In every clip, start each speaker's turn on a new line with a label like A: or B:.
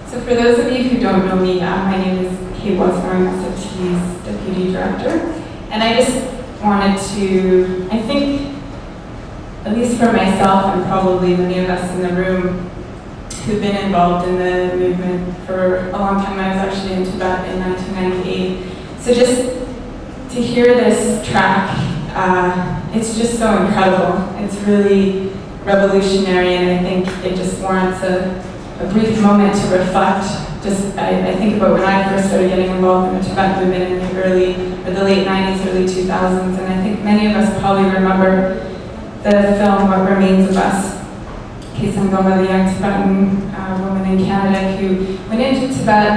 A: So for those of you who don't know me, my name is Woznow, I'm SFT's Deputy Director. And I just wanted to, I think, at least for myself and probably many of us in the room who've been involved in the movement for a long time. I was actually in Tibet in 1998. So just to hear this track, it's just so incredible. It's really revolutionary, and I think it just warrants a brief moment to reflect. I think about when I first started getting involved in the Tibet movement in the late 90s, early 2000s, and I think many of us probably remember the film What Remains of Us. Sangoma, the young Tibetan woman in Canada who went into Tibet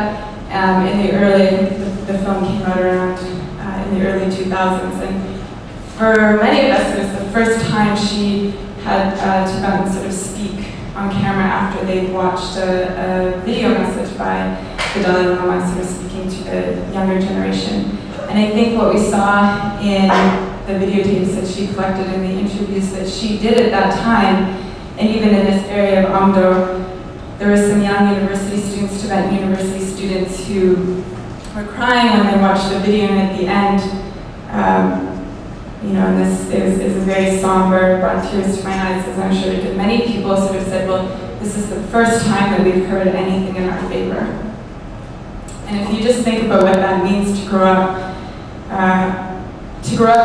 A: in the early, I think the film came out around in the early 2000s, and for many of us it was the first time she had Tibetans sort of speak on camera after they'd watched a video message by the Dalai Lama sort of speaking to the younger generation. And I think what we saw in the videotapes that she collected and the interviews that she did at that time, and even in this area of Amdo, there were some young university students, Tibetan university students, who were crying when they watched the video, and at the end, you know, and this is a very somber, brought tears to my eyes, as I'm sure it did. Many people sort of said, well, this is the first time that we've heard anything in our favor. And if you just think about what that means to grow up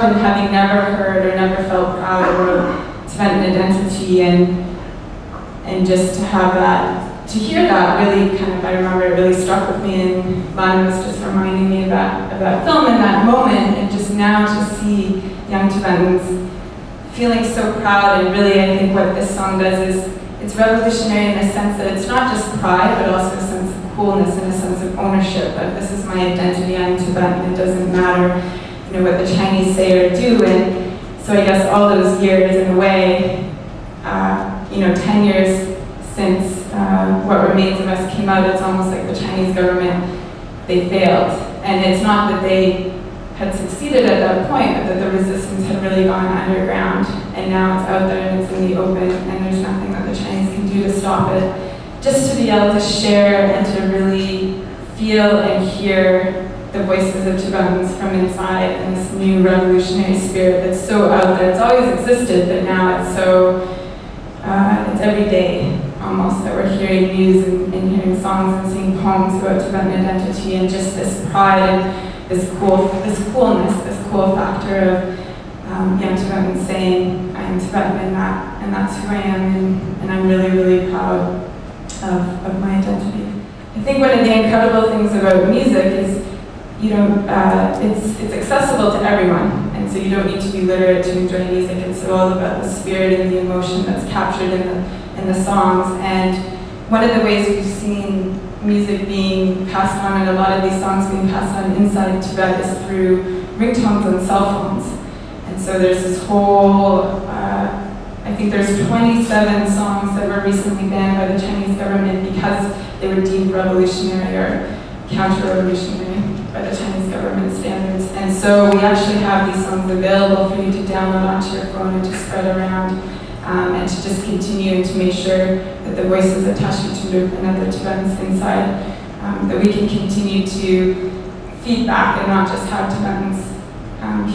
A: and having never heard or never felt proud of Tibetan identity, and just to have that, to hear that really kind of, I remember it really struck with me, and Lana was just reminding me of that film in that moment, and just now to see young Tibetans feeling so proud. And really I think what this song does is it's revolutionary in the sense that it's not just pride, but also a sense of coolness and a sense of ownership, that this is my identity, I'm Tibetan, it doesn't matter, you know, what the Chinese say or do. And so I guess all those years in a way, you know, 10 years since What Remains of Us came out, it's almost like the Chinese government, they failed. And it's not that they had succeeded at that point, but that the resistance had really gone underground, and now it's out there and it's in the open, and there's nothing that the Chinese can do to stop it. Just to be able to share and to really feel and hear the voices of Tibetans from inside, and this new revolutionary spirit that's so out there. It's always existed, but now it's so, it's every day almost that we're hearing news and hearing songs and singing poems about Tibetan identity, and just this pride and this coolness, this cool factor of young Tibetans saying, I am Tibetan, and that's who I am, and I'm really, really proud of my identity. I think one of the incredible things about music is, you know, it's accessible to everyone, and so you don't need to be literate to enjoy music. It's all about the spirit and the emotion that's captured in the songs. And one of the ways we've seen music being passed on, and a lot of these songs being passed on inside Tibet, is through ringtones on cell phones. And so there's this whole, I think there's 27 songs that were recently banned by the Chinese government because they were deemed revolutionary or counter-revolutionary by the Chinese government standards. And so we actually have these songs available for you to download onto your phone and to spread around, and to just continue to make sure that the voices of Tashi Tunduk and other Tibetans inside, that we can continue to feed back and not just have Tibetans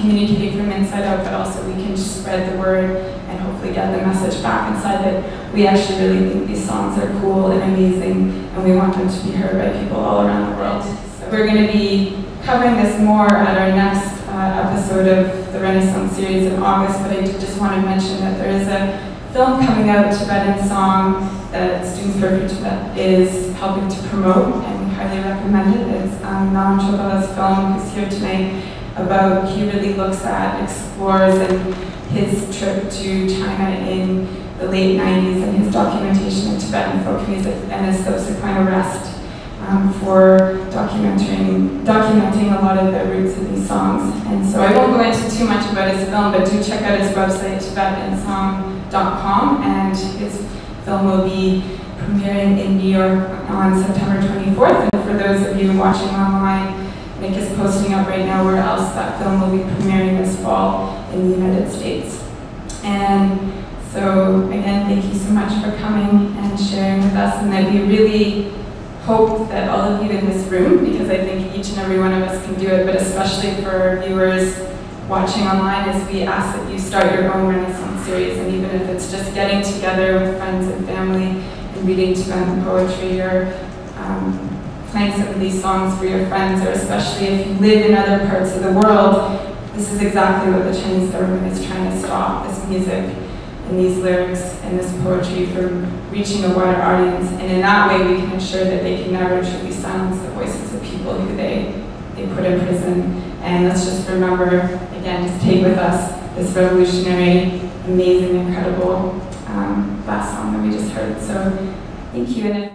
A: communicating from inside out, but also we can spread the word and hopefully get the message back inside that we actually really think these songs are cool and amazing, and we want them to be heard by people all around the world. So we're going to be covering this more at our next episode of the Renaissance series in August, but I did just want to mention that there is a film coming out, Tibetan Song, that Students for Tibet is helping to promote, and we highly recommend it. It's Naum Chopala's film, who's here tonight, about, he really looks at, explores, and his trip to China in the late 90s and his documentation of Tibetan folk music and his subsequent arrest for documenting a lot of the roots of these songs. And so I won't go into too much about his film, but do check out his website, tibetansong.com, and his film will be premiering in New York on September 24th. And for those of you watching online, Nick is posting up right now where else that film will be premiering this fall in the United States. And so again, thank you so much for coming and sharing with us, and that we really hope that all of you in this room, because I think each and every one of us can do it, but especially for viewers watching online, is we ask that you start your own Renaissance series, and even if it's just getting together with friends and family and reading Tibetan poetry, or playing some of these songs for your friends, or especially if you live in other parts of the world, this is exactly what the Chinese government is trying to stop, this music and these lyrics and this poetry from reaching a wider audience. And in that way, we can ensure that they can never truly silence the voices of people who they put in prison. And let's just remember, again, just take with us this revolutionary, amazing, incredible last song that we just heard. So thank you.